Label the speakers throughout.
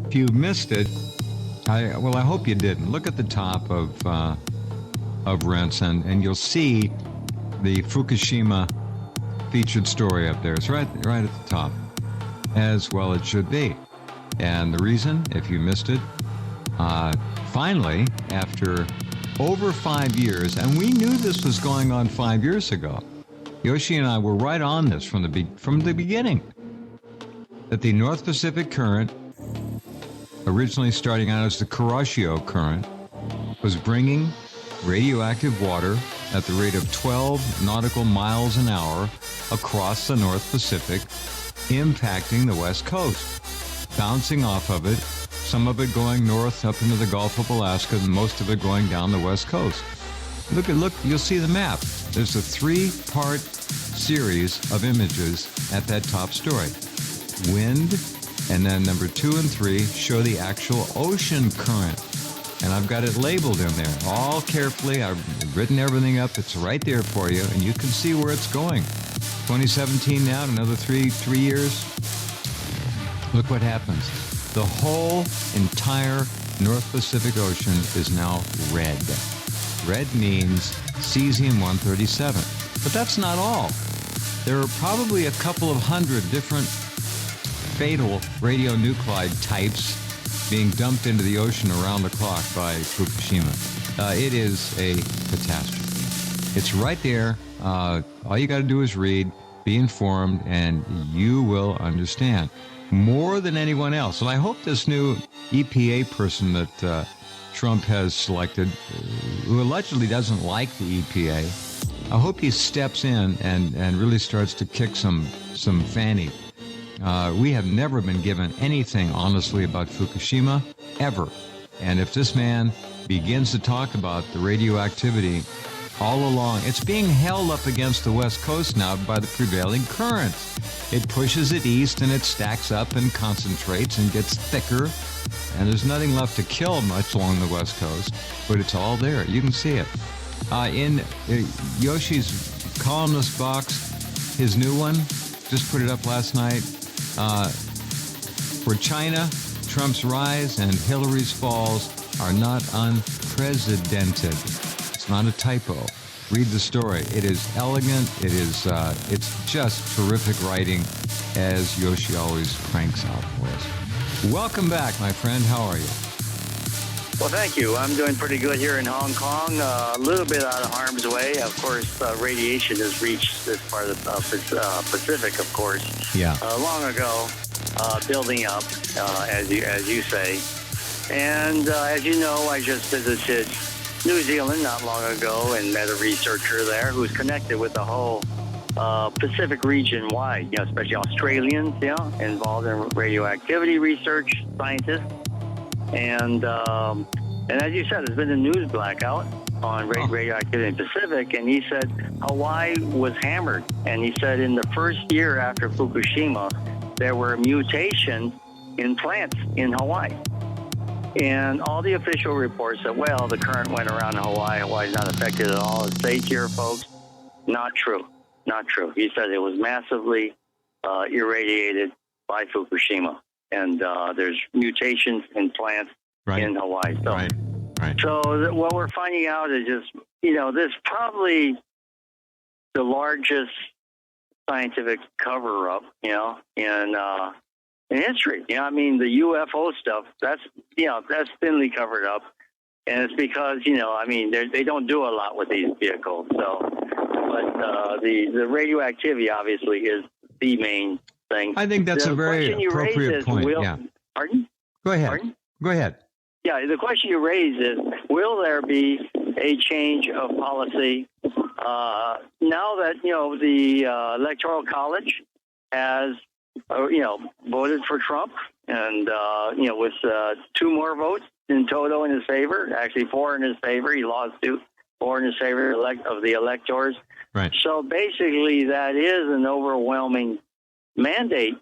Speaker 1: If you missed it, I hope you didn't. Look at the top of Rents, and you'll see the Fukushima featured story up there. It's right at the top, as well it should be. And the reason, if you missed it, finally, after over 5 years, and we knew this was going on 5 years ago. Yoshi and I were right on this from the beginning, that the North Pacific Current, originally starting out as the Kuroshio Current, was bringing radioactive water at the rate of 12 nautical miles an hour across the North Pacific, impacting the West Coast, bouncing off of it, some of it going north up into the Gulf of Alaska, and most of it going down the West Coast. Look, you'll see the map. There's a 3-part series of images at that top story. Wind, and then number 2 and 3 show the actual ocean current. And I've got it labeled in there, all carefully. I've written everything up. It's right there for you, and you can see where it's going. 2017 now, another three years. Look what happens. The whole entire North Pacific Ocean is now red. Red means cesium-137. But that's not all. There are probably a couple of hundred different fatal radionuclide types being dumped into the ocean around the clock by Fukushima. It is a catastrophe. It's right there. All you got to do is read, be informed, and you will understand more than anyone else. And I hope this new EPA person that Trump has selected, who allegedly doesn't like the EPA, I hope he steps in and really starts to kick some fanny. We have never been given anything honestly about Fukushima, ever. And if this man begins to talk about the radioactivity all along, it's being held up against the West Coast now by the prevailing current. It pushes it east and it stacks up and concentrates and gets thicker. And there's nothing left to kill much along the West Coast, but it's all there. You can see it. In Yoshi's columnist box, his new one, just put it up last night. For China, Trump's rise and Hillary's falls are not unprecedented. It's not a typo. Read the story. It is elegant. It's just terrific writing, as Yoshi always cranks out for us. Welcome back, my friend. How are you?
Speaker 2: Well, thank you. I'm doing pretty good here in Hong Kong. A little bit out of harm's way. Of course, radiation has reached this part of the Pacific, of course.
Speaker 1: Yeah.
Speaker 2: Long ago, building up, as you say. And as you know, I just visited New Zealand not long ago and met a researcher there who's connected with the whole Pacific region wide, especially Australians, involved in radioactivity research, scientists. And as you said, there's been a news blackout on radioactivity in the Pacific, and he said Hawaii was hammered. And he said in the first year after Fukushima, there were mutations in plants in Hawaii. And all the official reports said, well, the current went around Hawaii. Hawaii's not affected at all. It's safe here, folks. Not true. Not true. He said it was massively irradiated by Fukushima. And there's mutations in plants in Hawaii. So, So what we're finding out is just, this is probably the largest scientific cover-up, in history. The UFO stuff, that's thinly covered up. And it's because, they don't do a lot with these vehicles. So, but the radioactivity obviously is the main thing.
Speaker 1: I think that's a very appropriate point.
Speaker 2: Pardon?
Speaker 1: Go ahead.
Speaker 2: Pardon?
Speaker 1: Go ahead.
Speaker 2: Yeah, the question you raise is, will there be a change of policy now that, the Electoral College has, voted for Trump and, with 2 more votes in total in his favor, actually 4 in his favor. He lost 2, 4 in his favor of the electors.
Speaker 1: Right.
Speaker 2: So basically that is an overwhelming mandate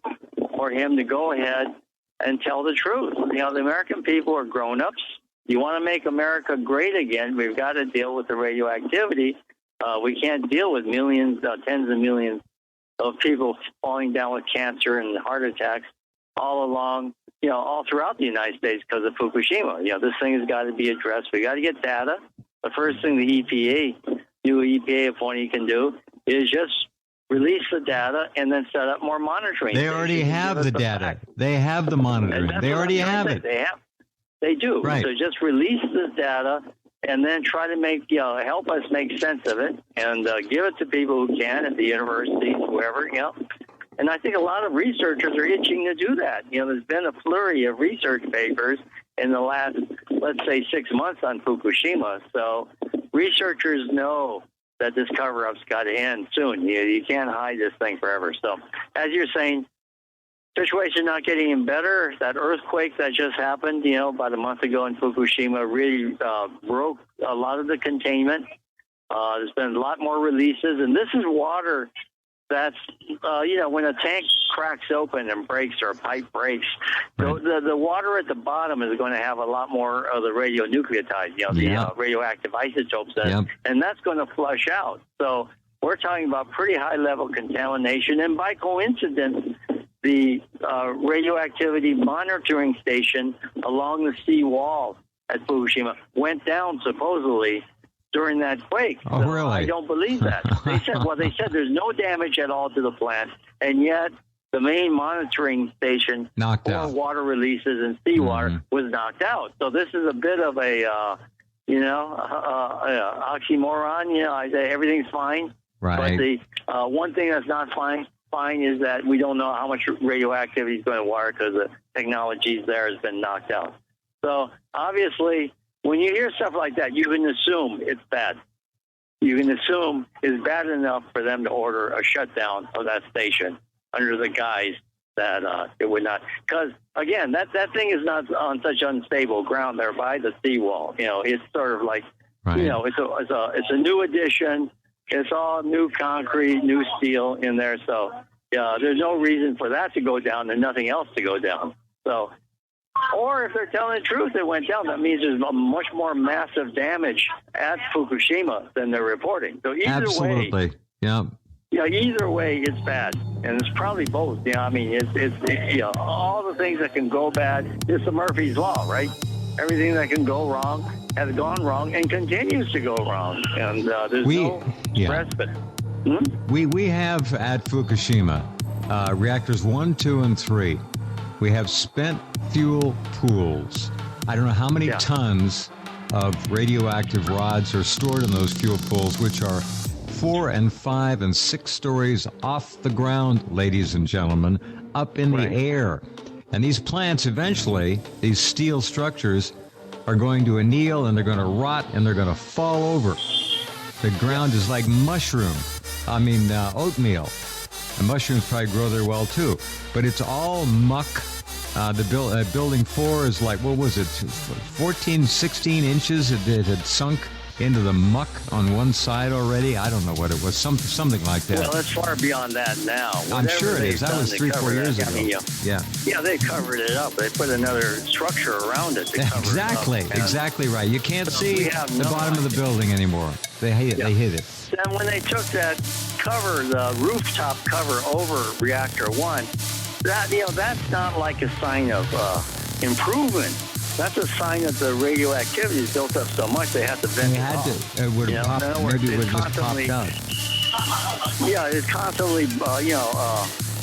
Speaker 2: for him to go ahead and tell the truth. The American people are grown-ups. You want to make America great again, we've got to deal with the radioactivity. We can't deal with millions, tens of millions of people falling down with cancer and heart attacks all along all throughout the United States because of Fukushima. This thing has got to be addressed. We got to get data. The first thing the new EPA appointee can do is just release the data and then set up more monitoring.
Speaker 1: They already have the data.
Speaker 2: Fact.
Speaker 1: They have the monitoring. They already have it.
Speaker 2: They do.
Speaker 1: Right.
Speaker 2: So just release this data and then try to help us make sense of it and give it to people who can at the universities, whoever, And I think a lot of researchers are itching to do that. There's been a flurry of research papers in the last, let's say, 6 months on Fukushima. So researchers know that this cover-up's got to end soon. You can't hide this thing forever. So as you're saying, situation not getting any better. That earthquake that just happened, about a month ago in Fukushima really broke a lot of the containment. There's been a lot more releases. And this is water that's, when a tank cracks open and breaks or a pipe breaks, the water at the bottom is going to have a lot more of the radionucleotides, the radioactive isotopes, and that's going to flush out. So we're talking about pretty high-level contamination. And by coincidence, the radioactivity monitoring station along the sea wall at Fukushima went down, supposedly, during that quake.
Speaker 1: Oh,
Speaker 2: so
Speaker 1: really?
Speaker 2: I don't believe that. They said there's no damage at all to the plant, and yet the main monitoring station
Speaker 1: knocked
Speaker 2: for
Speaker 1: out.
Speaker 2: Water releases and seawater was knocked out. So this is a bit of a, oxymoron. I say everything's fine,
Speaker 1: Right.
Speaker 2: but the one thing that's not fine is that we don't know how much radioactivity is going to water because the technology there has been knocked out. So obviously, when you hear stuff like that, you can assume it's bad. You can assume it's bad enough for them to order a shutdown of that station under the guise that it would not. Because, again, that thing is not on such unstable ground there by the seawall. It's sort of like, it's a new addition. It's all new concrete, new steel in there. So there's no reason for that to go down and nothing else to go down. So, or if they're telling the truth, it went down. That means there's much more massive damage at Fukushima than they're reporting. So either way, either way, it's bad, and it's probably both. It's all the things that can go bad. It's the Murphy's Law, right? Everything that can go wrong has gone wrong and continues to go wrong, and there's no respite.
Speaker 1: We have at Fukushima reactors 1, 2, and 3. We have spent fuel pools. I don't know how many tons of radioactive rods are stored in those fuel pools, which are 4 and 5 and 6 stories off the ground, ladies and gentlemen, up in the air. And these plants eventually, these steel structures, are going to anneal and they're going to rot and they're going to fall over. The ground is like oatmeal. And mushrooms probably grow there well too. But it's all muck. Building 4 is like, what was it, 14, 16 inches? It had sunk into the muck on one side already. I don't know what it was, something like that.
Speaker 2: Well, it's far beyond that now.
Speaker 1: I'm sure it is. That was 3-4 years ago.
Speaker 2: Yeah, they covered it up. They put another structure around it.
Speaker 1: Exactly right. You can't see the bottom of the building anymore. They hid it.
Speaker 2: And when they took that cover, the rooftop cover over Reactor 1, that's not like a sign of improvement. That's a sign that the radioactivity is built up so much they have to vent it off.
Speaker 1: It would have popped. Maybe it would have just popped out.
Speaker 2: Yeah, it's constantly,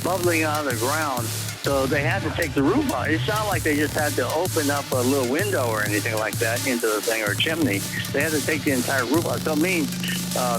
Speaker 2: bubbling out of the ground. So they had to take the roof out. It's not like they just had to open up a little window or anything like that into the thing or a chimney. They had to take the entire roof out. So it means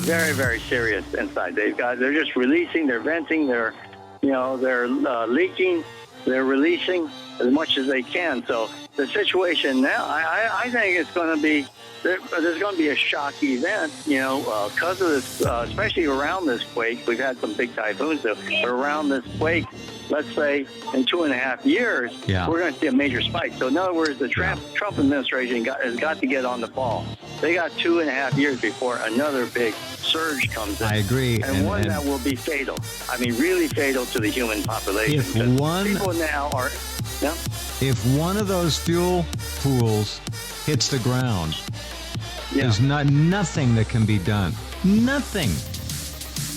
Speaker 2: very, very serious inside. They're just releasing, they're venting, they're leaking, they're releasing as much as they can. So the situation now, I think it's going to be, there's going to be a shock event, because of this, especially around this quake. We've had some big typhoons, but around this quake, let's say in 2.5 years, we're going to see a major spike. So in other words, the Trump administration has got to get on the ball. They got 2.5 years before another big surge comes in.
Speaker 1: I agree.
Speaker 2: And one that will be fatal. I mean, really fatal to the human population. People now are...
Speaker 1: If one of those fuel pools hits the ground, there's nothing that can be done. Nothing.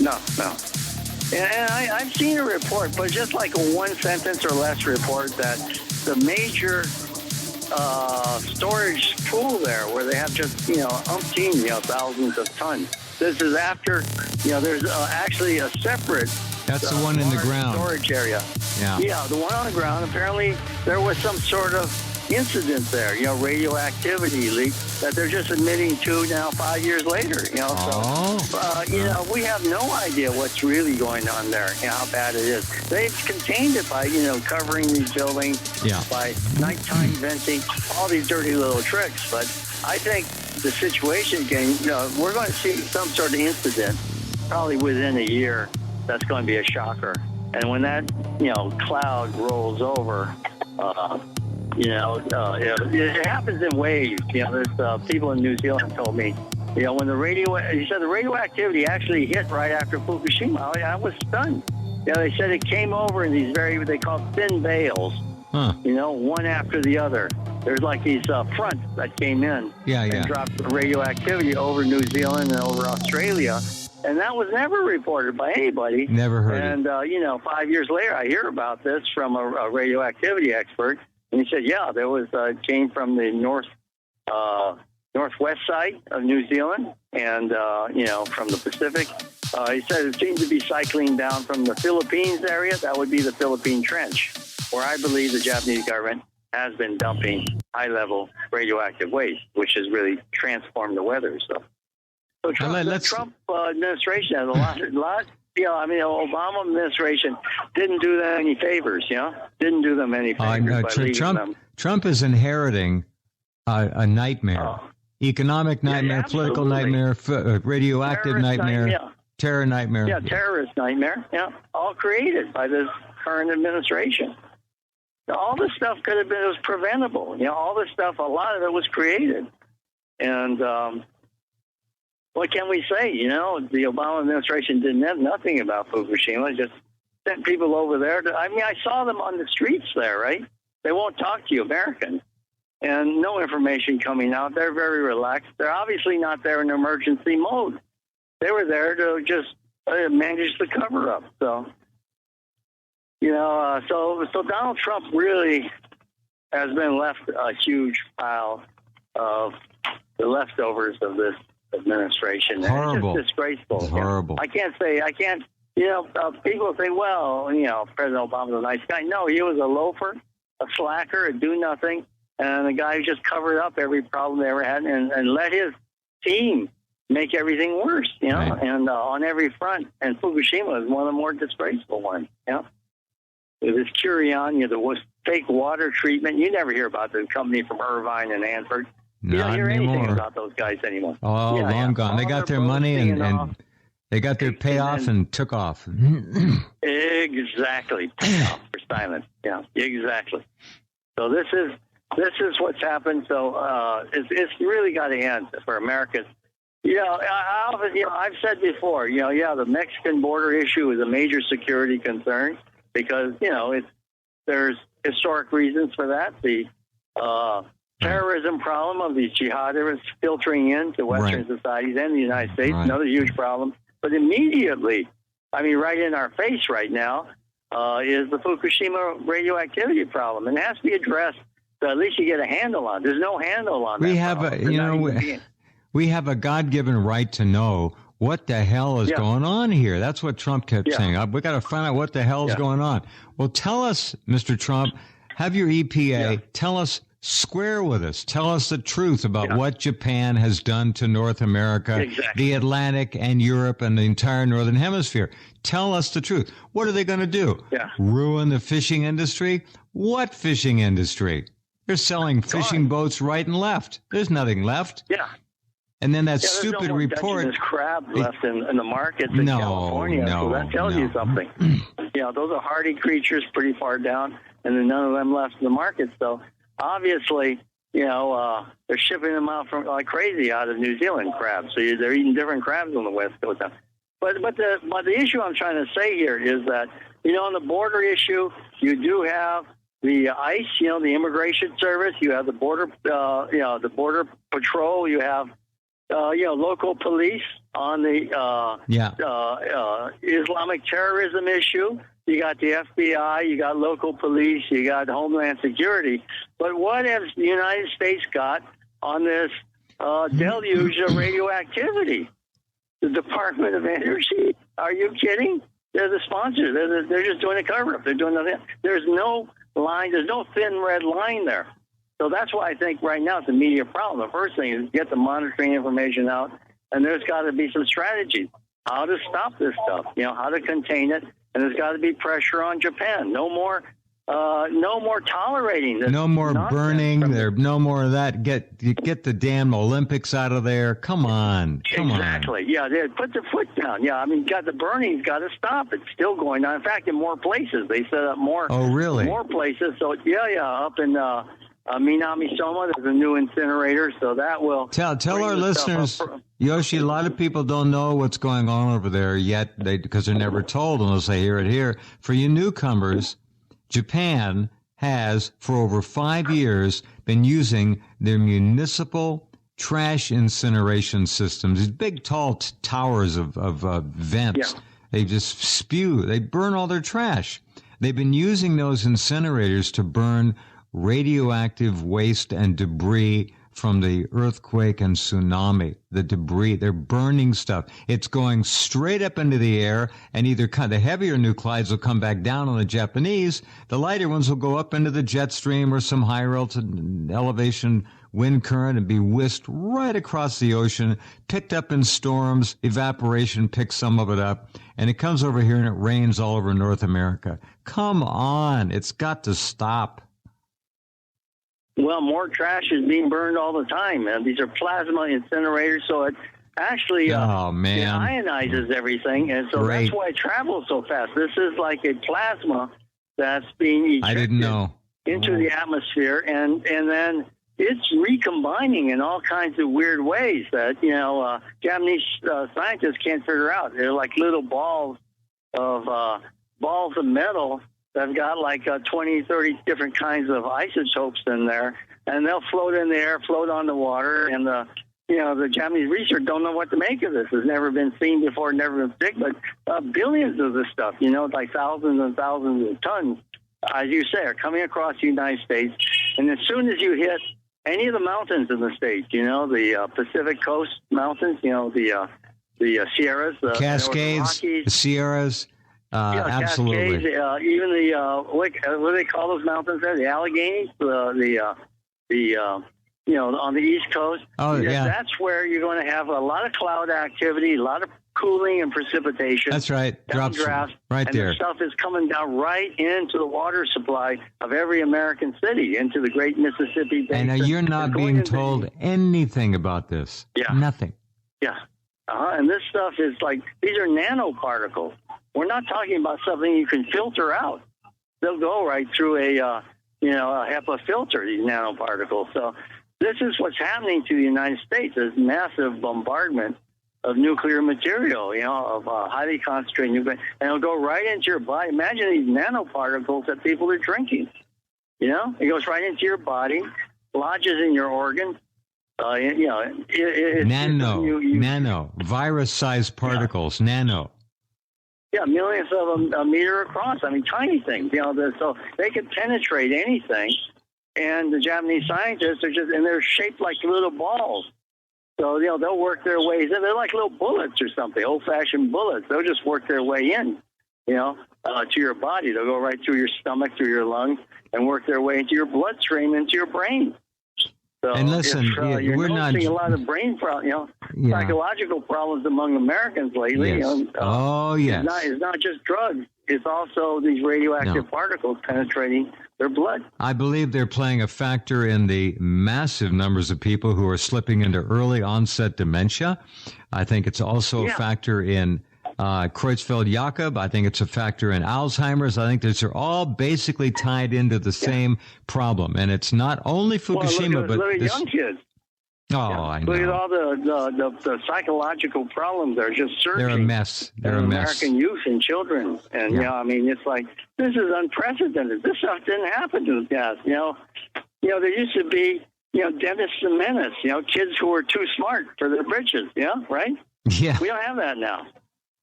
Speaker 2: No. And I've seen a report, but just like a one sentence or less report that the major storage pool there where they have just, umpteen, thousands of tons. This is after, there's actually a separate.
Speaker 1: That's the one in the ground.
Speaker 2: Storage area.
Speaker 1: Yeah.
Speaker 2: Yeah, the one on the ground. Apparently, there was some sort of incident there, radioactivity leak that they're just admitting to now 5 years later, So, we have no idea what's really going on there, how bad it is. They've contained it by, covering these buildings, by nighttime venting, all these dirty little tricks. But I think the situation we're going to see some sort of incident probably within a year that's going to be a shocker. And when that, cloud rolls over, it happens in waves. There's people in New Zealand told me, when the radioactivity actually hit right after Fukushima. I was stunned. They said it came over in these what they call thin veils. One after the other. There's like these fronts that came in and dropped the radioactivity over New Zealand and over Australia. And that was never reported by anybody.
Speaker 1: Never heard
Speaker 2: it. And, 5 years later, I hear about this from a radioactivity expert. And he said, there was came from the northwest side of New Zealand and, from the Pacific. He said it seemed to be cycling down from the Philippines area. That would be the Philippine Trench, where I believe the Japanese government has been dumping high-level radioactive waste, which has really transformed the weather. So the Trump administration has a lot. The Obama administration didn't do them any favors. Didn't do them any favors by leaving them.
Speaker 1: Trump is inheriting a nightmare, economic nightmare, political nightmare, radioactive nightmare, terror nightmare.
Speaker 2: Yeah, terrorist nightmare. Yeah, all created by this current administration. All this stuff it was preventable. All this stuff, a lot of it was created. And what can we say? The Obama administration didn't have nothing about Fukushima. Just sent people over there. I saw them on the streets there, right? They won't talk to you, Americans. And no information coming out. They're very relaxed. They're obviously not there in emergency mode. They were there to just manage the cover-up. So, so Donald Trump really has been left a huge pile of the leftovers of this administration.
Speaker 1: Horrible.
Speaker 2: It's just disgraceful.
Speaker 1: It's horrible.
Speaker 2: I can't, people say, President Obama's a nice guy. No, he was a loafer, a slacker, a do-nothing, and a guy who just covered up every problem they ever had and let his team make everything worse,
Speaker 1: Right.
Speaker 2: And on every front. And Fukushima is one of the more disgraceful ones, This Curion, the fake water treatment. You never hear about the company from Irvine and Hanford. You don't hear anything about those guys anymore.
Speaker 1: Oh, long gone. They got their money and they got their payoff and took off.
Speaker 2: Exactly. Payoff for silence. Yeah, exactly. So this is what's happened. So it's really got to end for Americans. I've said before, the Mexican border issue is a major security concern because, there's historic reasons for that. The terrorism problem of these jihadists filtering into Western societies and the United States, another huge problem. But immediately, right in our face right now, is the Fukushima radioactivity problem. And it has to be addressed so at least you get a handle on it. There's no handle on that.
Speaker 1: We have a God-given right to know what the hell is going on here. That's what Trump kept saying. We got to find out what the hell is going on. Well, tell us, Mr. Trump, have your EPA tell us, square with us. Tell us the truth about what Japan has done to North America, the Atlantic and Europe and the entire Northern Hemisphere. Tell us the truth. What are they going to do? Ruin the fishing industry? What fishing industry? They're selling fishing boats right and left. There's nothing left. And then that stupid report.
Speaker 2: There's crab left in the markets in California. So that tells you something. Those are hardy creatures pretty far down, and then none of them left in the market. So obviously, they're shipping them out like crazy out of New Zealand crabs. So they're eating different crabs on the West Coast. But the issue I'm trying to say here is that, on the border issue, you do have the ICE, the Immigration Service. You have the border, the Border Patrol. You have, local police on the Islamic terrorism issue. you got the FBI, you got local police, you got Homeland Security. But what has the United States got on this deluge of radioactivity? The Department of Energy? Are you kidding? They're the sponsors. They're just doing a cover-up. They're doing nothing. There's no line. There's no thin red line there. So that's why I think right now it's a media problem. The first thing is get the monitoring information out, and there's got to be some strategy how to stop this stuff, how to contain it, and there's got to be pressure on Japan. No more tolerating this.
Speaker 1: No more burning. No more of that. Get the damn Olympics out of there. Come on.
Speaker 2: Exactly. Yeah, they put their foot down. Yeah, I mean, the burning's got to stop. It's still going on. In fact, in more places, they set up more.
Speaker 1: Oh, really?
Speaker 2: More places. So up in Minami Soma, there's a new incinerator. So that will
Speaker 1: tell our listeners, Yoshi. A lot of people don't know what's going on over there yet, because they're never told unless they hear it here. For you newcomers, Japan has, for over 5 years, been using their municipal trash incineration systems, these big, tall towers of vents. Yeah. They just they burn all their trash. They've been using those incinerators to burn radioactive waste and debris from the earthquake and tsunami. The debris, they're burning stuff. It's going straight up into the air, and either the heavier nuclides will come back down on the Japanese, the lighter ones will go up into the jet stream or some higher elevation wind current and be whisked right across the ocean, picked up in storms, evaporation picks some of it up, and it comes over here and it rains all over North America. Come on, it's got to stop.
Speaker 2: Well, more trash is being burned all the time. These are plasma incinerators, so it actually it ionizes everything, and so that's why it travels so fast. This is like a plasma that's being ejected into the atmosphere, and then it's recombining in all kinds of weird ways that Japanese scientists can't figure out. They're like little balls of metal. They've got like 20, 30 different kinds of isotopes in there, and they'll float in the air, float on the water, and the Japanese researchers don't know what to make of this. It's never been seen before, never been seen, but billions of this stuff, like thousands and thousands of tons, as you say, are coming across the United States, and as soon as you hit any of the mountains in the States, the Pacific Coast mountains, the Sierras, the
Speaker 1: Cascades, the Sierras. Absolutely.
Speaker 2: Cascades, even the what do they call those mountains there? The Alleghenies, on the East Coast.
Speaker 1: Oh, yeah.
Speaker 2: That's where you're going to have a lot of cloud activity, a lot of cooling and precipitation.
Speaker 1: That's right. Drops right
Speaker 2: and
Speaker 1: there.
Speaker 2: The stuff is coming down right into the water supply of every American city, into the Great Mississippi Basin.
Speaker 1: And you're not being told anything about this.
Speaker 2: Yeah.
Speaker 1: Nothing.
Speaker 2: Yeah. And this stuff is like, these are nanoparticles. We're not talking about something you can filter out. They'll go right through a HEPA filter, these nanoparticles. So this is what's happening to the United States, this massive bombardment of nuclear material, of highly concentrated nuclear, and it'll go right into your body. Imagine these nanoparticles that people are drinking. It goes right into your body, lodges in your organs.
Speaker 1: Nano, virus-sized particles, nano.
Speaker 2: Yeah, millions of them a meter across. I mean, tiny things. So they can penetrate anything. And the Japanese scientists they're shaped like little balls. So they'll work their ways in. They're like little bullets or something, old-fashioned bullets. They'll just work their way in, to your body. They'll go right through your stomach, through your lungs, and work their way into your bloodstream, into your brain. So
Speaker 1: and listen,
Speaker 2: you're
Speaker 1: we're
Speaker 2: noticing a lot of brain problems, psychological problems among Americans lately.
Speaker 1: Yes. Yes.
Speaker 2: It's not just drugs. It's also these radioactive particles penetrating their blood.
Speaker 1: I believe they're playing a factor in the massive numbers of people who are slipping into early onset dementia. I think it's also a factor in Creutzfeldt-Jakob. I think it's a factor in Alzheimer's. I think these are all basically tied into the same problem. And it's not only Fukushima,
Speaker 2: look at young kids.
Speaker 1: I know.
Speaker 2: Look at all the psychological problems that are just surging.
Speaker 1: They're a mess.
Speaker 2: American youth and children. And, it's like, this is unprecedented. This stuff didn't happen to the past. There used to be, Dennis the Menace, kids who were too smart for their britches, right?
Speaker 1: Yeah.
Speaker 2: We don't have that now.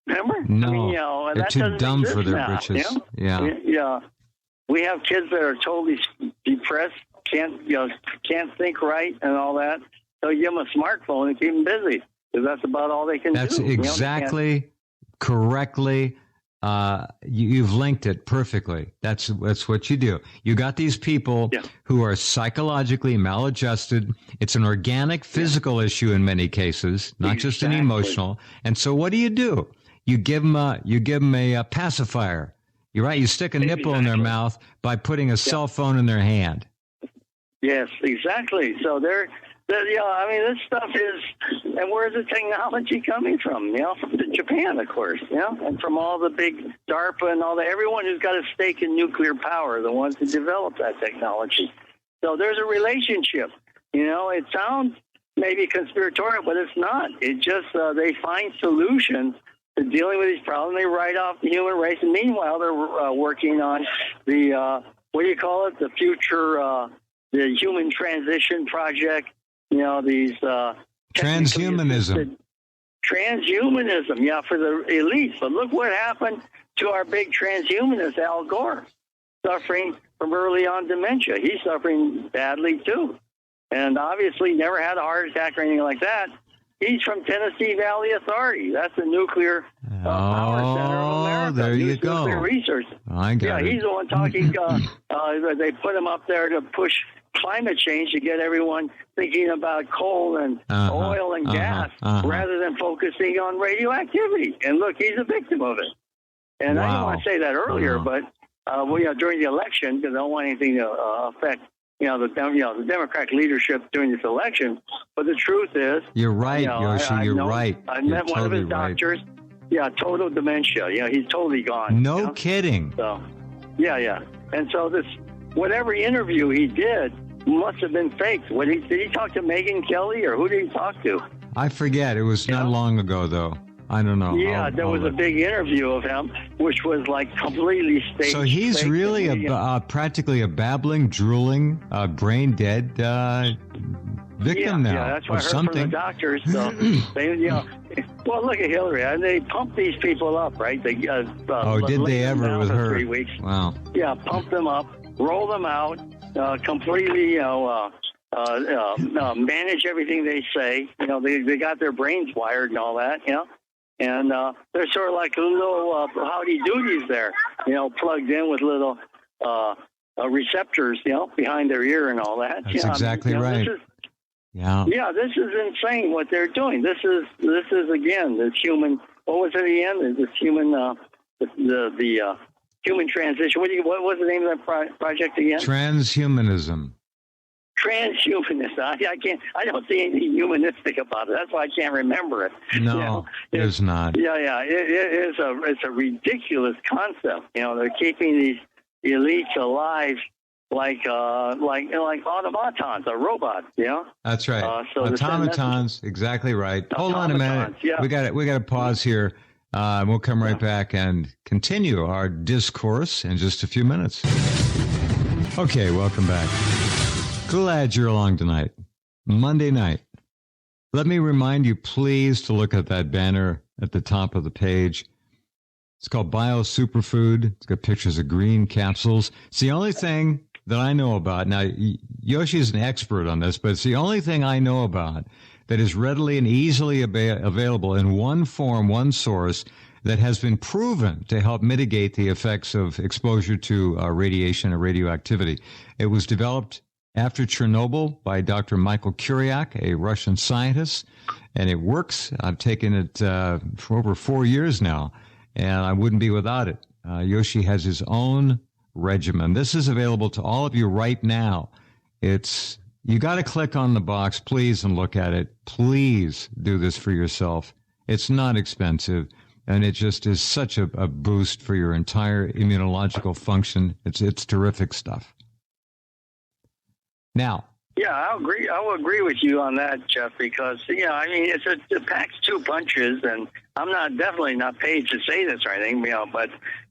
Speaker 2: Remember?
Speaker 1: No,
Speaker 2: I mean, you know,
Speaker 1: they're
Speaker 2: that
Speaker 1: too
Speaker 2: doesn't
Speaker 1: dumb for
Speaker 2: exist
Speaker 1: their
Speaker 2: now,
Speaker 1: britches.
Speaker 2: you know?
Speaker 1: Yeah.
Speaker 2: Yeah. We have kids that are totally depressed, can't think right and all that. So you give them a smartphone and keep them busy, because that's about all they can do.
Speaker 1: That's
Speaker 2: You know,
Speaker 1: exactly correctly. You've linked it perfectly. That's what you do. You got these people who are psychologically maladjusted. It's an organic, physical issue in many cases, not just an emotional. And so, what do? You give them a pacifier. You're right. You stick a nipple in their mouth by putting a cell phone in their hand.
Speaker 2: Yes, exactly. So I mean, this stuff is, and where's the technology coming from? You know, from Japan, of course, you know, and from all the big DARPA and all that. Everyone who's got a stake in nuclear power, the ones who develop that technology. So there's a relationship. You know, it sounds maybe conspiratorial, but it's not. It just, they find solutions to dealing with these problems. They write off the human race. And meanwhile, they're working on the, what do you call it? The future, the human transition project. You know, these
Speaker 1: transhumanism.
Speaker 2: Transhumanism, yeah, for the elites. But look what happened to our big transhumanist, Al Gore, suffering from early on dementia. He's suffering badly, too. And obviously never had a heart attack or anything like that. He's from Tennessee Valley Authority. That's the nuclear power center of America.
Speaker 1: There you go.
Speaker 2: Nuclear research.
Speaker 1: I got it.
Speaker 2: He's the one talking. They put him up there to push climate change, to get everyone thinking about coal and oil and gas rather than focusing on radioactivity. And look, he's a victim of it. And I didn't want to say that earlier, but during the election, because I don't want anything to affect the Democratic leadership during this election. But the truth is,
Speaker 1: you're right, Yoshi. You're right.
Speaker 2: I met one of his doctors. Right. Yeah, total dementia. Yeah, he's totally gone.
Speaker 1: No kidding.
Speaker 2: So, yeah. And so this, whatever interview he did must have been faked. Did he talk to Megyn Kelly, or who did he talk to?
Speaker 1: I forget. It was not long ago, though. I don't know.
Speaker 2: Yeah, there was a big interview of him, which was like completely staged.
Speaker 1: So he's really practically a babbling, drooling, brain dead victim now.
Speaker 2: Yeah, that's what I heard
Speaker 1: something.
Speaker 2: from the doctors. So well, look at Hillary. And they pump these people up, right? They
Speaker 1: did they ever with her?
Speaker 2: 3 weeks.
Speaker 1: Wow.
Speaker 2: Yeah, pump them up, roll them out, completely, manage everything they say. You know, they got their brains wired and all that. You know. And they're sort of like little howdy doodies there, you know, plugged in with little receptors, you know, behind their ear and all that.
Speaker 1: That's exactly right.
Speaker 2: This is insane what they're doing. This is again this human. What was it again? This human the human transition. What was the name of that project again?
Speaker 1: Transhumanism.
Speaker 2: Transhumanist. I don't see anything humanistic about it. That's why I can't remember it.
Speaker 1: No, there's not.
Speaker 2: Yeah. It's a ridiculous concept. You know, they're keeping these elites alive like automatons or robots. You know. That's
Speaker 1: right. So automatons. Exactly right. Hold on a minute. Yeah. We got to pause here. We'll come right back and continue our discourse in just a few minutes. Okay, welcome back. Glad you're along tonight. Monday night. Let me remind you, please, to look at that banner at the top of the page. It's called Bio Superfood. It's got pictures of green capsules. It's the only thing that I know about. Now, Yoshi's an expert on this, but it's the only thing I know about that is readily and easily available in one form, one source, that has been proven to help mitigate the effects of exposure to radiation or radioactivity. It was developed after Chernobyl by Dr. Michael Kuryak, a Russian scientist, and it works. I've taken it for over 4 years now, and I wouldn't be without it. Yoshi has his own regimen. This is available to all of you right now. You got to click on the box, please, and look at it. Please do this for yourself. It's not expensive, and it just is such a boost for your entire immunological function. It's terrific stuff. Now.
Speaker 2: Yeah, I will agree with you on that, Jeff, because, I mean, it packs two punches, and I'm definitely not paid to say this or anything, but,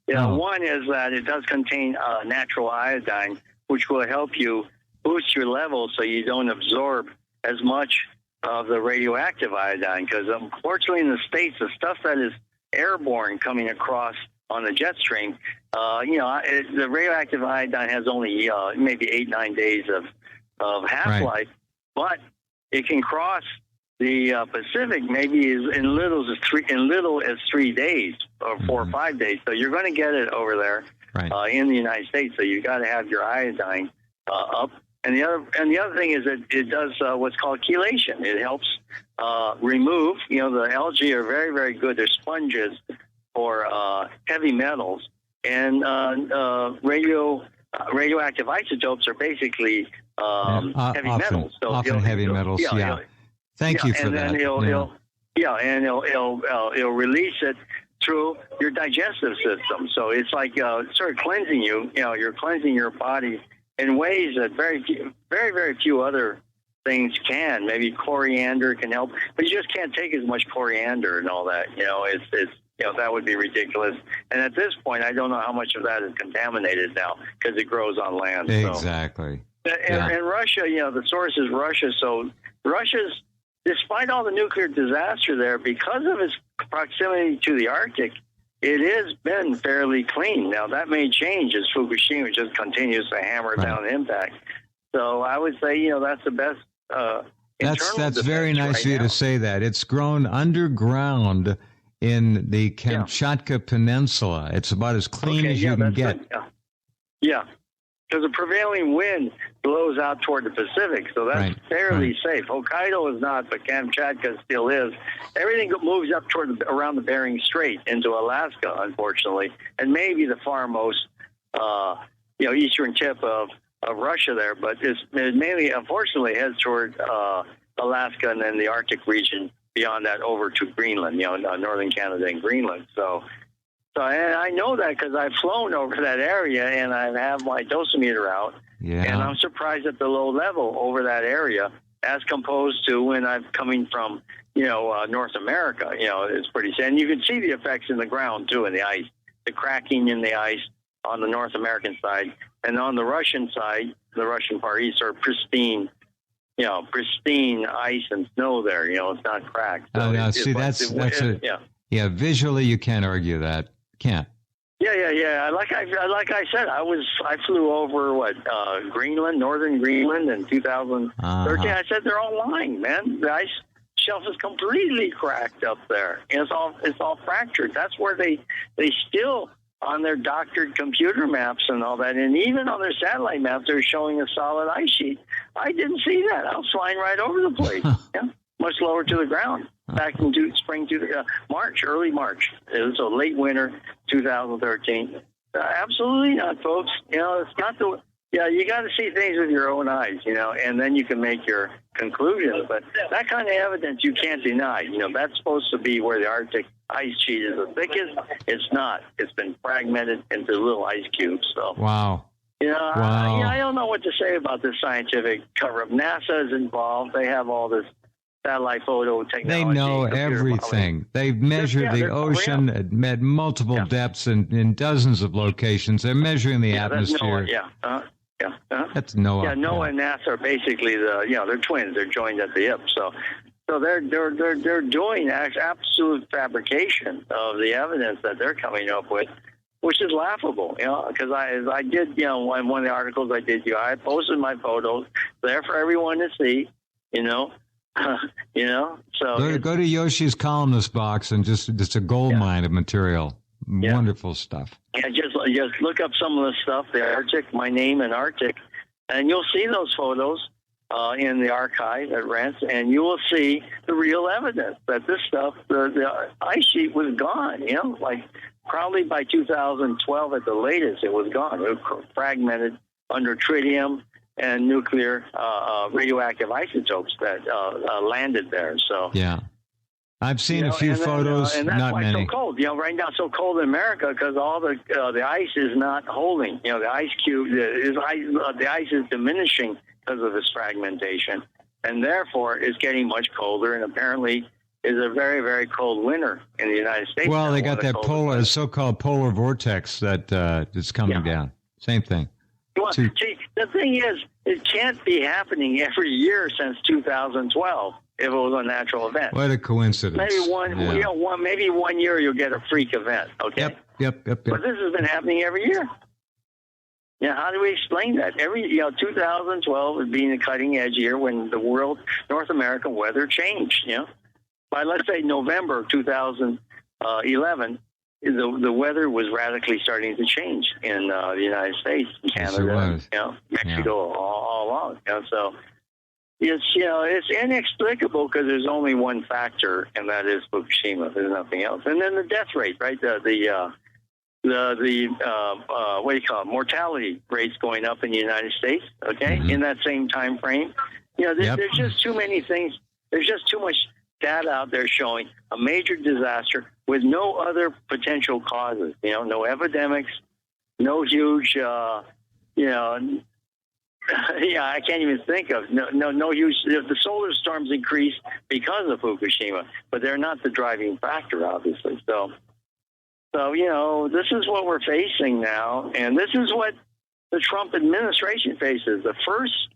Speaker 2: one is that it does contain natural iodine, which will help you boost your levels so you don't absorb as much of the radioactive iodine, because unfortunately in the States, the stuff that is airborne coming across on the jet stream. The radioactive iodine has only maybe 8-9 days of half-life, but it can cross the Pacific maybe in little as 3 days or 4 or 5 days. So you're going to get it over there in the United States. So you got to have your iodine up. And the other thing is that it does what's called chelation. It helps remove. The algae are very, very good. They're sponges for heavy metals, and radioactive isotopes are basically heavy metals. So
Speaker 1: often heavy metals. Thank you for that.
Speaker 2: And it'll release it through your digestive system. So it's like sort of cleansing you. You're cleansing your body in ways that very, very few other things can. Maybe coriander can help, but you just can't take as much coriander and all that. It's that would be ridiculous. And at this point, I don't know how much of that is contaminated now because it grows on land.
Speaker 1: Exactly.
Speaker 2: And Russia, the source is Russia. So Russia's, despite all the nuclear disaster there, because of its proximity to the Arctic, it has been fairly clean. Now, that may change as Fukushima just continues to hammer down impact. So I would say, that's the best
Speaker 1: That's very nice of you to say that. It's grown underground in the Kamchatka Peninsula. It's about as clean as you can get.
Speaker 2: Yeah, because the prevailing wind blows out toward the Pacific, so that's fairly safe. Hokkaido is not, but Kamchatka still is. Everything moves up around the Bering Strait into Alaska, unfortunately, and maybe the farmost, eastern tip of Russia there. But it mainly, unfortunately, heads toward Alaska and then the Arctic region beyond that over to Greenland, northern Canada and Greenland. So and I know that because I've flown over that area and I have my dosimeter out. Yeah. And I'm surprised at the low level over that area as composed to when I'm coming from, North America. It's pretty sad. And you can see the effects in the ground, too, in the ice, the cracking in the ice on the North American side. And on the Russian side, the Russian Far East are pristine ice and snow there. It's not cracked. So
Speaker 1: visually you can't argue that. Can't.
Speaker 2: Yeah. Like I said, I flew over Greenland, northern Greenland in 2013. I said they're all lying, man. The ice shelf is completely cracked up there. And it's all fractured. That's where they still on their doctored computer maps and all that, and even on their satellite maps, they're showing a solid ice sheet. I didn't see that. I was flying right over the place. Much lower to the ground. Back in spring to early March. It was a late winter, 2013. Absolutely not, folks. It's not the. You got to see things with your own eyes, and then you can make your conclusions. But that kind of evidence you can't deny. That's supposed to be where the Arctic ice sheet is the thickest. It's not. It's been fragmented into little ice cubes. So.
Speaker 1: Wow.
Speaker 2: I don't know what to say about this scientific cover-up. NASA is involved. They have all this satellite photo technology.
Speaker 1: They know everything. They've measured the ocean at multiple depths in dozens of locations. They're measuring the atmosphere. That's NOAA.
Speaker 2: Yeah, NOAA and NASA are basically they're twins. They're joined at the hip. So they're doing absolute fabrication of the evidence that they're coming up with, which is laughable, because I did, in one of the articles I did, I posted my photos there for everyone to see, So
Speaker 1: go to Yoshi's columnist box and just a gold mine of material. Wonderful stuff.
Speaker 2: Yeah, just look up some of the stuff, the Arctic, my name and Arctic, and you'll see those photos in the archive at Rents, and you will see the real evidence that this stuff, the ice sheet was gone. Probably by 2012 at the latest, it was gone. It was fragmented under tritium and nuclear radioactive isotopes that landed there. So
Speaker 1: I've seen a few photos,
Speaker 2: and that's
Speaker 1: not
Speaker 2: why
Speaker 1: many.
Speaker 2: It's so cold. Right now it's so cold in America because all the ice is not holding. The ice cube, the ice is diminishing because of this fragmentation, and therefore it's getting much colder. And apparently, is a very, very cold winter in the United States.
Speaker 1: Well, they got that so-called polar vortex that is coming down. Same thing.
Speaker 2: Well, see, the thing is, it can't be happening every year since 2012. if it was a natural event.
Speaker 1: What a coincidence.
Speaker 2: Maybe one year you'll get a freak event. Okay.
Speaker 1: Yep.
Speaker 2: But this has been happening every year. How do we explain that? 2012 is being a cutting edge year when the North American weather changed. By let's say November of 2011, the weather was radically starting to change in the United States, Canada, Mexico, all along. So it's inexplicable because there's only one factor, and that is Fukushima. There's nothing else. And then the death rate, right? The what do you call it? Mortality rates going up in the United States. Okay, in that same time frame. There's just too many things. There's just too much data out there showing a major disaster with no other potential causes. No epidemics, no huge. I can't even think of no huge. The solar storms increased because of Fukushima, but they're not the driving factor, obviously. So this is what we're facing now, and this is what the Trump administration faces. The first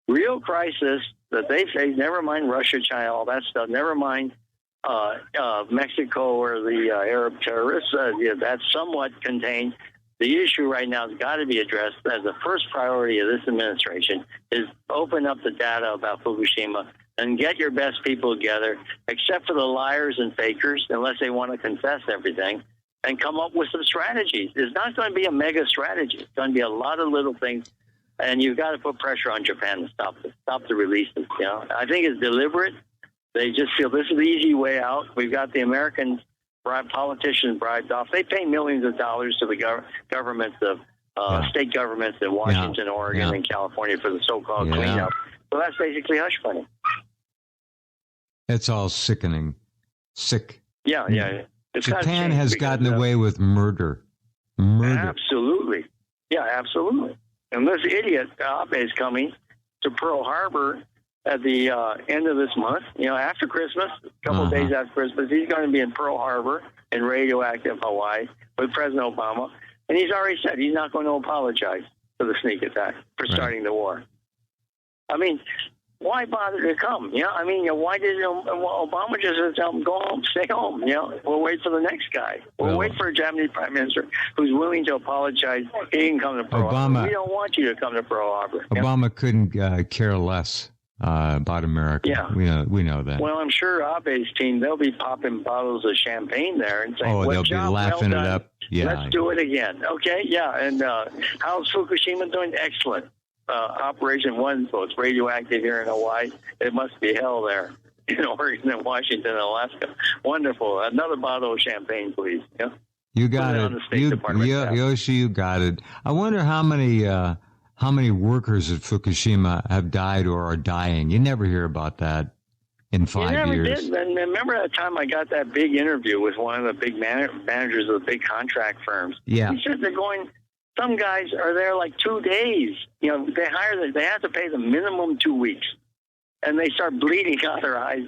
Speaker 2: real crisis that they face, never mind Russia, China, all that stuff, never mind Mexico or the Arab terrorists, that's somewhat contained. The issue right now has got to be addressed as the first priority of this administration is open up the data about Fukushima and get your best people together, except for the liars and fakers, unless they want to confess everything, and come up with some strategies. It's not going to be a mega strategy. It's going to be a lot of little things, and you've got to put pressure on Japan to stop the releases. I think it's deliberate. They just feel this is the easy way out. We've got the American politicians bribed off. They pay millions of dollars to the governments of state governments in Washington, Oregon, and California for the so-called cleanup. So that's basically hush money.
Speaker 1: It's all sickening. Sick.
Speaker 2: Yeah.
Speaker 1: Japan has gotten away with murder.
Speaker 2: Absolutely. Yeah, absolutely. And this idiot, Abe, is coming to Pearl Harbor at the end of this month, after Christmas, a couple of days after Christmas. He's going to be in Pearl Harbor in radioactive Hawaii with President Obama. And he's already said he's not going to apologize for the sneak attack, for starting the war. I mean, why bother to come? Why did Obama just tell him, go home, stay home? We'll wait for the next guy. We'll wait for a Japanese prime minister who's willing to apologize. He can come to Pearl Harbor. We don't want you to come to Pearl Harbor.
Speaker 1: Obama couldn't care less about America. Yeah. We know that.
Speaker 2: Well, I'm sure Abe's team, they'll be popping bottles of champagne there and saying,
Speaker 1: they'll be laughing it up. Yeah.
Speaker 2: Let's do it again. Okay, yeah. And how's Fukushima doing? Excellent. Operation One, so it's radioactive here in Hawaii. It must be hell there in Oregon and Washington and Alaska. Wonderful. Another bottle of champagne, please. Yeah.
Speaker 1: You got it. Yoshi, you got it. I wonder how many workers at Fukushima have died or are dying. You never hear about that in 5 years.
Speaker 2: You never did. And remember that time I got that big interview with one of the big managers of the big contract firms? Yeah. He said they're going. Some guys are there like 2 days. They have to pay them minimum 2 weeks, and they start bleeding out of their eyes.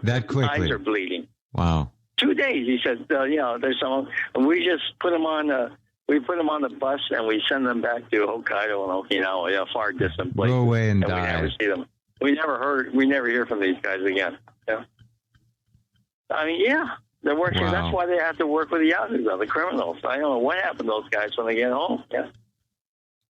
Speaker 2: That quickly, eyes are bleeding.
Speaker 1: Wow.
Speaker 2: 2 days. He said, there's someone. We just put them on the bus and we send them back to Hokkaido and Okinawa, far distant places.
Speaker 1: Go away and die.
Speaker 2: We never see them. We never hear from these guys again. Yeah. I mean, they're working. Wow. That's why they have to work with the Yakuza, the criminals. I don't know what happened to those guys when they get home. Yeah.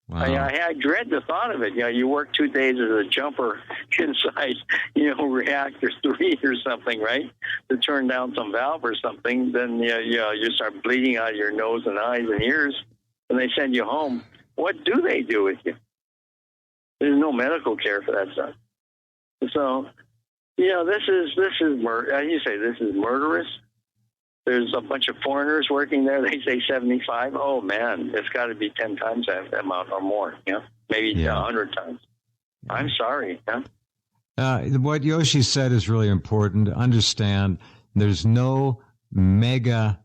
Speaker 2: Wow. I dread the thought of it. You work 2 days as a jumper inside, reactor 3 or something, right? To turn down some valve or something. Then you start bleeding out of your nose and eyes and ears, and they send you home. What do they do with you? There's no medical care for that stuff. So, this is murder. As you say, this is murderous. There's a bunch of foreigners working there. They say 75. Oh, man, it's got to be 10 times that amount or more, maybe 100 times. I'm sorry.
Speaker 1: What Yoshi said is really important to understand. There's no mega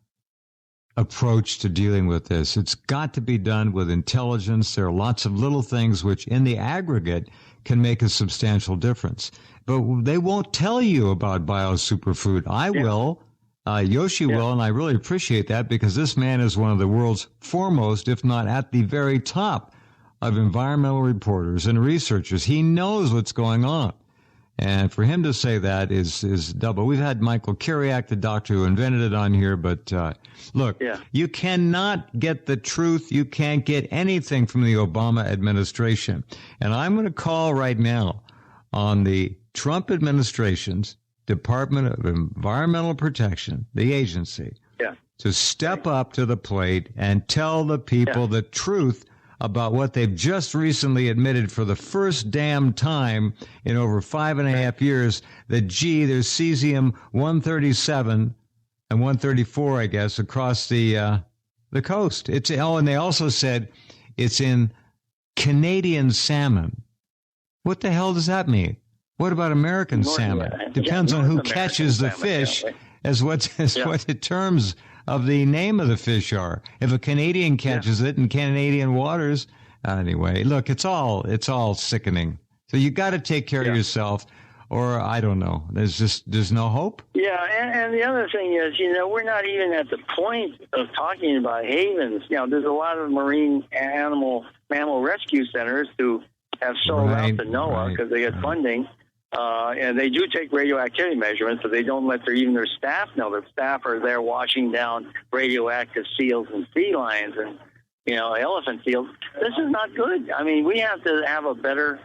Speaker 1: approach to dealing with this. It's got to be done with intelligence. There are lots of little things which, in the aggregate, can make a substantial difference. But they won't tell you about biosuperfood. I will. Yoshi will, and I really appreciate that because this man is one of the world's foremost, if not at the very top, of environmental reporters and researchers. He knows what's going on. And for him to say that is double. We've had Michael Kiriak, the doctor who invented it, on here, but look, you cannot get the truth. You can't get anything from the Obama administration. And I'm going to call right now on the Trump administration's Department of Environmental Protection, the agency, to step up to the plate and tell the people the truth about what they've just recently admitted for the first damn time in over 5.5 years, that, gee, there's cesium-137 and 134, I guess, across the coast. And they also said it's in Canadian salmon. What the hell does that mean? What about American salmon? Depends on who catches the fish, as what the terms of the name of the fish are. If a Canadian catches it in Canadian waters, anyway, look, it's all sickening. So you got to take care of yourself, or I don't know. There's no hope.
Speaker 2: Yeah, and the other thing is, we're not even at the point of talking about havens. There's a lot of marine mammal rescue centers who have sold out to NOAA because they get funding. And they do take radioactivity measurements, but they don't let their staff know. Their staff are there washing down radioactive seals and sea lions and, elephant seals. This is not good. I mean, we have to have a better,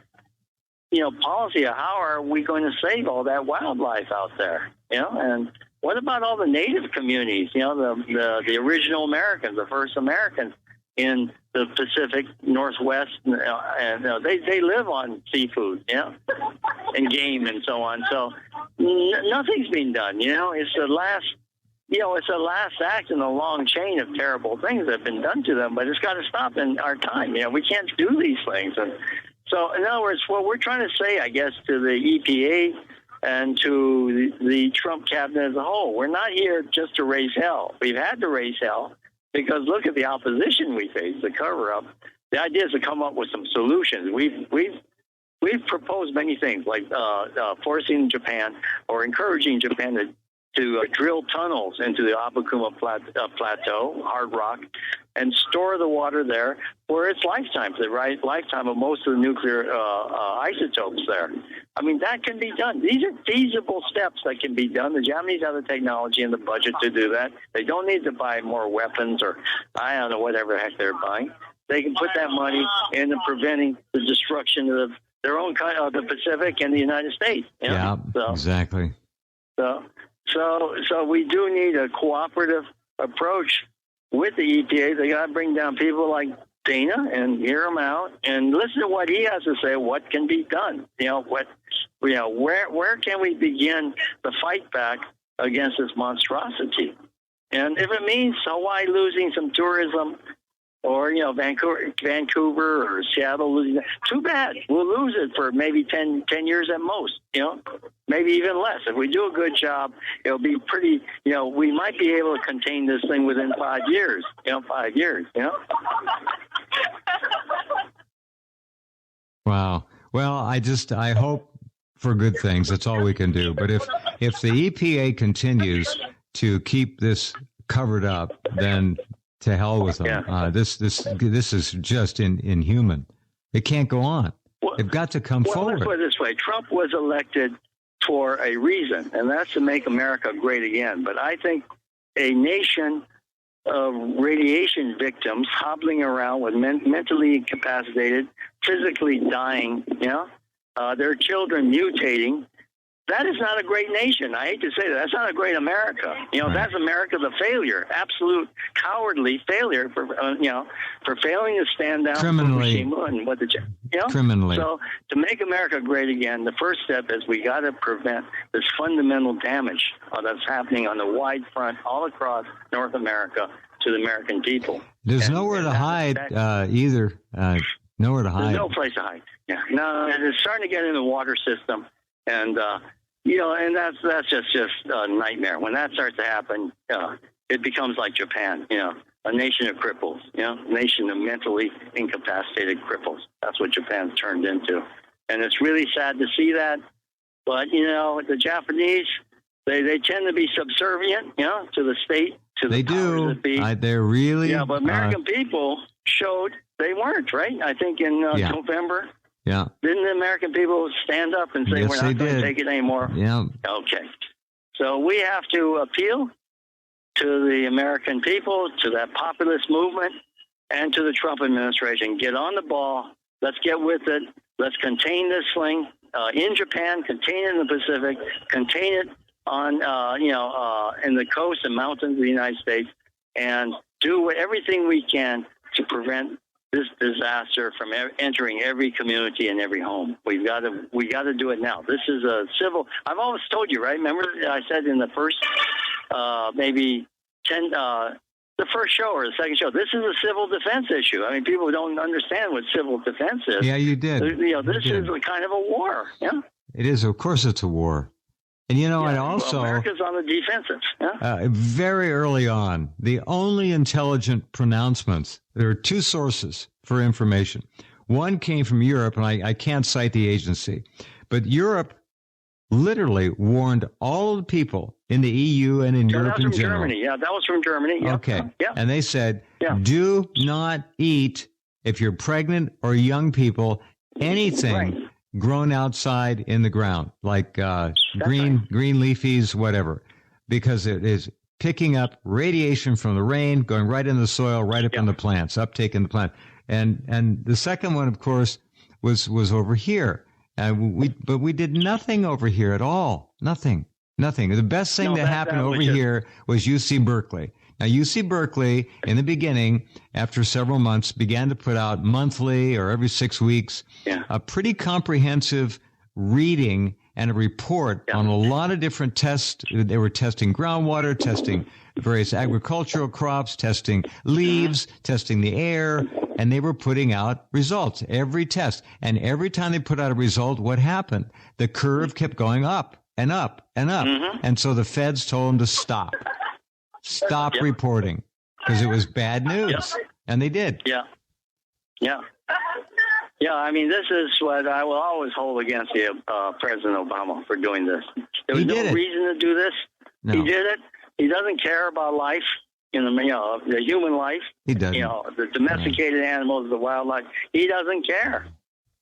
Speaker 2: policy of how are we going to save all that wildlife out there, and what about all the native communities, the original Americans, the first Americans in the Pacific Northwest, and they live on seafood, and game and so on. So nothing's been done. It's the last act in a long chain of terrible things that have been done to them. But it's got to stop in our time. We can't do these things. And so, in other words, what we're trying to say, I guess, to the EPA and to the Trump cabinet as a whole, we're not here just to raise hell. We've had to raise hell. Because look at the opposition we face, the cover-up. The idea is to come up with some solutions. We've proposed many things, like forcing Japan or encouraging Japan to drill tunnels into the Fukushima plateau, hard rock, and store the water there for its lifetime, for the lifetime of most of the nuclear isotopes there. I mean, that can be done. These are feasible steps that can be done. The Japanese have the technology and the budget to do that. They don't need to buy more weapons or, I don't know, whatever the heck they're buying. They can put that money into preventing the destruction of their own kind of the Pacific and the United States.
Speaker 1: Exactly.
Speaker 2: So we do need a cooperative approach with the EPA. They got to bring down people like Dana and hear him out and listen to what he has to say. What can be done? Where can we begin the fight back against this monstrosity? And if it means Hawaii losing some tourism, or Vancouver or Seattle losing, too bad. We'll lose it for maybe 10 years at most. Maybe even less. If we do a good job, it'll be pretty. We might be able to contain this thing within 5 years. 5 years.
Speaker 1: Wow. Well, I hope for good things. That's all we can do. But if the EPA continues to keep this covered up, then to hell with them. This is just inhuman. It can't go on. They've got to come forward.
Speaker 2: Let's put it this way. Trump was elected for a reason, and that's to make America great again. But I think a nation of radiation victims hobbling around with mentally incapacitated, physically dying, their children mutating, that is not a great nation. I hate to say that. That's not a great America. That's America the failure, absolute cowardly failure for failing to stand down
Speaker 1: criminally.
Speaker 2: Fukushima and what
Speaker 1: criminally.
Speaker 2: So to make America great again, the first step is we got to prevent this fundamental damage that's happening on the wide front all across North America to the American people.
Speaker 1: There's nowhere to hide either. Nowhere to hide.
Speaker 2: There's no place to hide. Yeah. No, it's starting to get in the water system. And, and that's just a nightmare. When that starts to happen, it becomes like Japan, a nation of cripples, a nation of mentally incapacitated cripples. That's what Japan's turned into. And it's really sad to see that. But, the Japanese, they tend to be subservient, to the state, to the powers that be.
Speaker 1: They're really...
Speaker 2: Yeah, but American people showed they weren't, right? I think in November...
Speaker 1: Yeah.
Speaker 2: Didn't the American people stand up and say,
Speaker 1: Yes,
Speaker 2: we're
Speaker 1: they
Speaker 2: not going to
Speaker 1: did.
Speaker 2: take it anymore?
Speaker 1: Yeah.
Speaker 2: Okay. So we have to appeal to the American people, to that populist movement, and to the Trump administration. Get on the ball. Let's get with it. Let's contain this thing in Japan, contain it in the Pacific, contain it on, in the coast and mountains of the United States, and do everything we can to prevent this disaster from entering every community and every home. We got to do it now. This is a civil. I've always told you, right? Remember, I said in the first, maybe 10, the first show or the second show. This is a civil defense issue. I mean, people don't understand what civil defense is.
Speaker 1: Yeah, you did.
Speaker 2: This is a kind of a war. Yeah,
Speaker 1: it is. Of course, it's a war. And and also
Speaker 2: America's on the defensive. Yeah?
Speaker 1: Very early on, the only intelligent pronouncements. There are two sources for information. One came from Europe, and I can't cite the agency, but Europe literally warned all the people in the EU and in Europe in general.
Speaker 2: Germany. Yeah, that was from Germany. Yep.
Speaker 1: Okay.
Speaker 2: Yeah.
Speaker 1: And they said, do not eat, if you're pregnant or young people, anything grown outside in the ground, like green leafies, whatever, because it is picking up radiation from the rain, going right in the soil, right up in the plants, uptake in the plant. And the second one, of course, was over here. But we did nothing over here at all. Nothing. The best thing that happened over here was UC Berkeley. Now, UC Berkeley, in the beginning, after several months, began to put out monthly or every 6 weeks a pretty comprehensive reading and a report on a lot of different tests. They were testing groundwater, testing various agricultural crops, testing leaves, testing the air, and they were putting out results, every test. And every time they put out a result, what happened? The curve kept going up and up and up. Mm-hmm. And so the feds told them to stop reporting because it was bad news. And they did. Yeah. I mean, this is what I will always hold against President Obama for doing this. There was no reason to do this. No. He did it. He doesn't care about life, the human life. He doesn't.
Speaker 2: The domesticated animals, the wildlife. He doesn't care.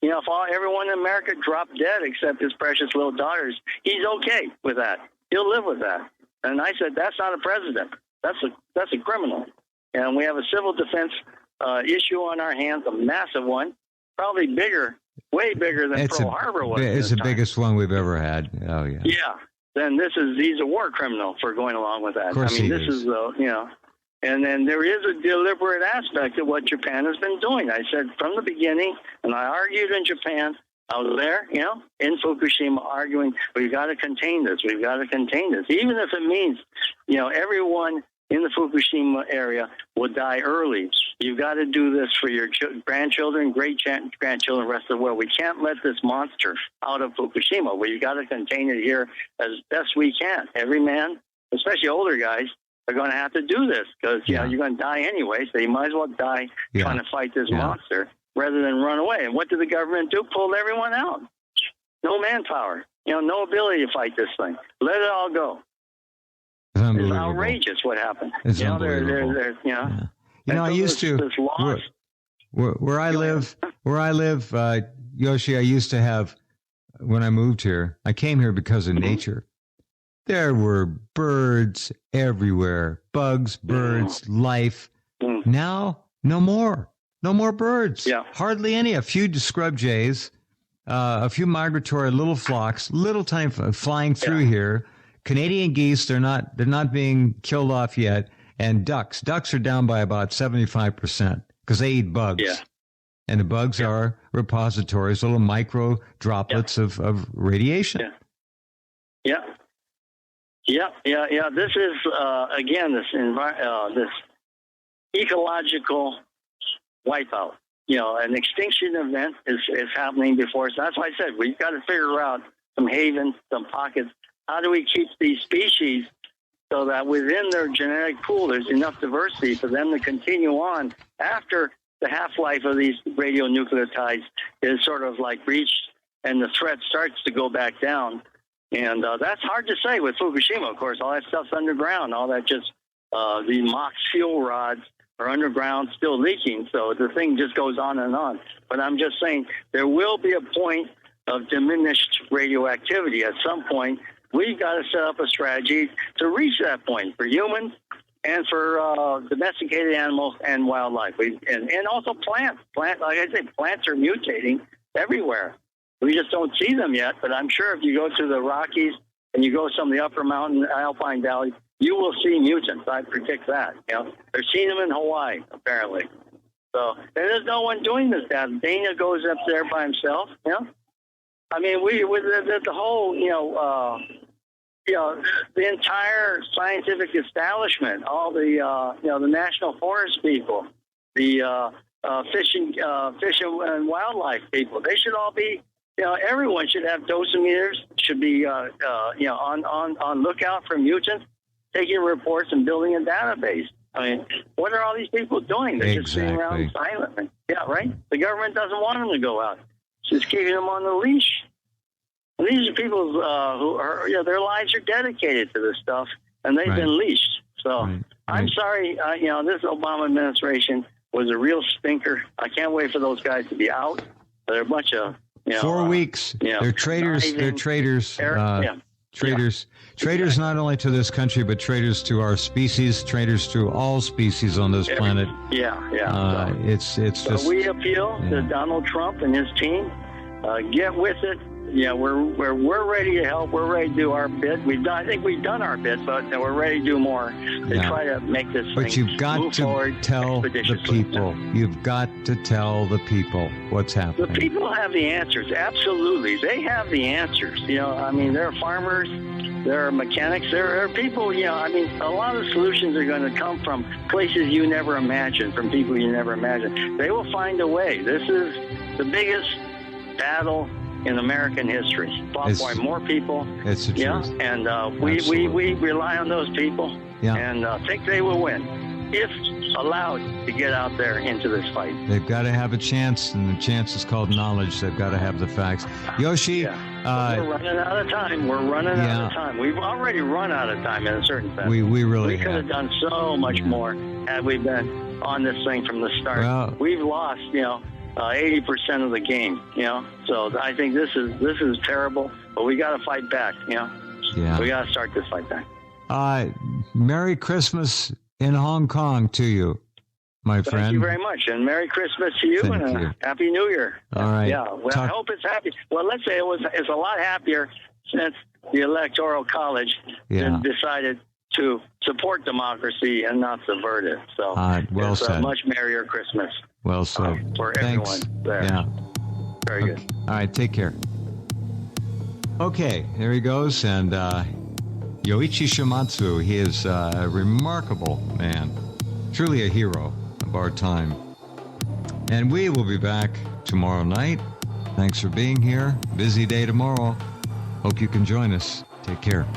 Speaker 2: If everyone in America dropped dead except his precious little daughters, he's okay with that. He'll live with that. And I said, that's not a president. That's a criminal. And we have a civil defense issue on our hands, a massive one, probably bigger, way bigger than Pearl Harbor was.
Speaker 1: It's the biggest one we've ever had. Oh, yeah.
Speaker 2: Yeah. Then he's a war criminal for going along with that.
Speaker 1: Of course
Speaker 2: this is and then there is a deliberate aspect of what Japan has been doing. I said from the beginning, and I argued in Japan, I was there, in Fukushima arguing, we've got to contain this. We've got to contain this. Even if it means, everyone in the Fukushima area will die early. You've got to do this for your grandchildren, great-grandchildren, the rest of the world. We can't let this monster out of Fukushima. We've got to contain it here as best we can. Every man, especially older guys, are going to have to do this because, you're going to die anyway, so you might as well die trying to fight this monster rather than run away. And what did the government do? Pulled everyone out. No manpower. No ability to fight this thing. Let it all go. It's outrageous what happened.
Speaker 1: It's unbelievable. I used to where I live, Yoshi. I used to have when I moved here. I came here because of nature. There were birds everywhere, bugs, birds, life. Now, no more birds. Yeah. Hardly any. A few scrub jays, a few migratory little flocks, little tiny flying through here. Canadian geese, they're not being killed off yet. And ducks are down by about 75% because they eat bugs. Yeah. And the bugs are repositories, little micro droplets of radiation.
Speaker 2: Yeah. This is, again, this ecological wipeout. An extinction event is happening before us. That's why I said we've got to figure out some havens, some pockets. How do we keep these species so that within their genetic pool there's enough diversity for them to continue on after the half-life of these radionucleotides is sort of like reached and the threat starts to go back down? And that's hard to say with Fukushima, of course. All that stuff's underground. All that just these mock fuel rods are underground still leaking. So the thing just goes on and on. But I'm just saying there will be a point of diminished radioactivity at some point. We've got to set up a strategy to reach that point for humans and for domesticated animals and wildlife. And also plants. Like I say, plants are mutating everywhere. We just don't see them yet, but I'm sure if you go to the Rockies and you go some of the upper mountain alpine valleys, you will see mutants. I predict that. They're seeing them in Hawaii, apparently. So there's no one doing this. Dana goes up there by himself. I mean, we with the whole, the entire scientific establishment, all the, the national forest people, the fish and wildlife people, they should all be, everyone should have dosimeters, should be, on lookout for mutants, taking reports and building a database. I mean, what are all these people doing? They're just sitting around silently. Yeah, right? The government doesn't want them to go out. It's just keeping them on the leash. And these are people who are, their lives are dedicated to this stuff, and they've been leashed. So I'm sorry, this Obama administration was a real stinker. I can't wait for those guys to be out. They're a bunch of,
Speaker 1: 4 weeks. They're traitors. They're traitors. Traitors not only to this country, but traitors to our species, traitors to all species on this planet. It's just.
Speaker 2: We appeal to Donald Trump and his team. Get with it. We're ready to help. We're ready to do our bit. I think we've done our bit, but we're ready to do more to try to make this thing.
Speaker 1: But you've got to tell the people. You've got to tell the people what's happening.
Speaker 2: The people have the answers. Absolutely, they have the answers. I mean, there are farmers, there are mechanics, there are people. I mean, a lot of solutions are going to come from places you never imagined, from people you never imagined. They will find a way. This is the biggest battle in American history, fought by more people.
Speaker 1: It's the truth.
Speaker 2: And we rely on those people, and think they will win if allowed to get out there into this fight.
Speaker 1: They've got to have a chance, and the chance is called knowledge. They've got to have the facts. Yoshi,
Speaker 2: we're running out of time. We're running out of time. We've already run out of time in a certain sense.
Speaker 1: We really
Speaker 2: could have done so much more had we been on this thing from the start.
Speaker 1: Well,
Speaker 2: we've lost, 80% of the game, So I think this is terrible, but we got to fight back, We got to start this fight back.
Speaker 1: Merry Christmas in Hong Kong to you, my friend.
Speaker 2: Thank you very much, and Merry Christmas to you, and Happy New Year.
Speaker 1: All right.
Speaker 2: Yeah, well, I hope it's happy. Well, let's say it's a lot happier since the Electoral College decided to support democracy and not subvert it. So
Speaker 1: well
Speaker 2: it's
Speaker 1: said.
Speaker 2: A much merrier Christmas.
Speaker 1: Well said.
Speaker 2: For everyone there.
Speaker 1: Yeah.
Speaker 2: Very good.
Speaker 1: All right, take care. Okay, there he goes, and Yoichi Shimatsu, he is a remarkable man, truly a hero of our time. And we will be back tomorrow night. Thanks for being here. Busy day tomorrow. Hope you can join us. Take care.